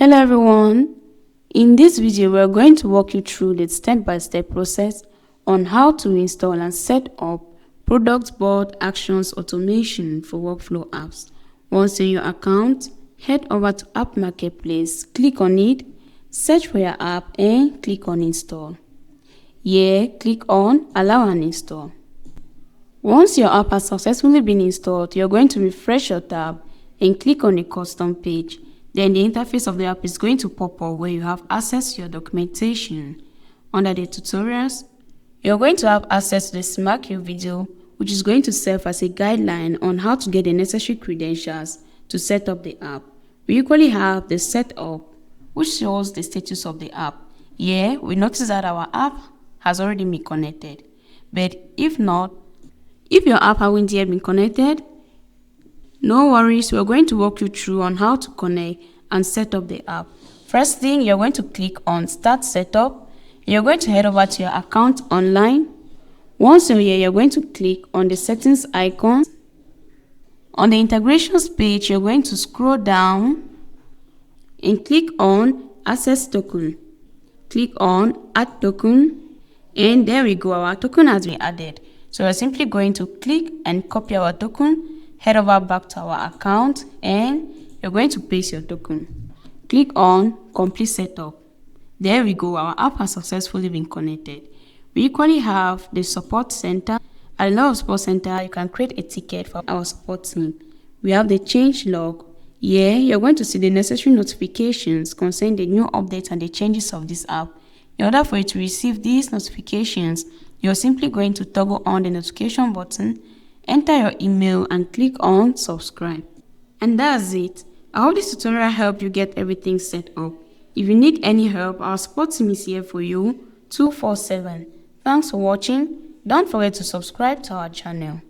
Hello everyone, in this video we are going to walk you through the step-by-step process on how to install and set up Productboard Action Automation for workflow apps. Once in your account, head over to App Marketplace, click on it, search for your app and click on install. Here, click on allow and install. Once your app has successfully been installed, you're going to refresh your tab and click on the custom page. Then the interface of the app is going to pop up where you have access to your documentation. Under the tutorials, you're going to have access to the SmartQ video, which is going to serve as a guideline on how to get the necessary credentials to set up the app. We equally have the setup, which shows the status of the app. Here, we notice that our app has already been connected. But if your app hasn't yet been connected, no worries, we're going to walk you through on how to connect and set up the app. First thing, you're going to click on Start Setup. You're going to head over to your account online. Once you're here, you're going to click on the settings icon. On the integrations page, you're going to scroll down and click on Access Token. Click on Add Token, and there we go, our token has been added. So we're simply going to click and copy our token. Head over back to our account and you're going to paste your token. Click on Complete Setup. There we go, our app has successfully been connected. We equally have the support center. At the Love Support Center, you can create a ticket for our support team. We have the change log. Here, you're going to see the necessary notifications concerning the new updates and the changes of this app. In order for you to receive these notifications, you're simply going to toggle on the notification button, enter your email and click on subscribe. And that's it. I hope this tutorial helped you get everything set up. If you need any help, our support team is here for you 24/7. Thanks for watching. Don't forget to subscribe to our channel.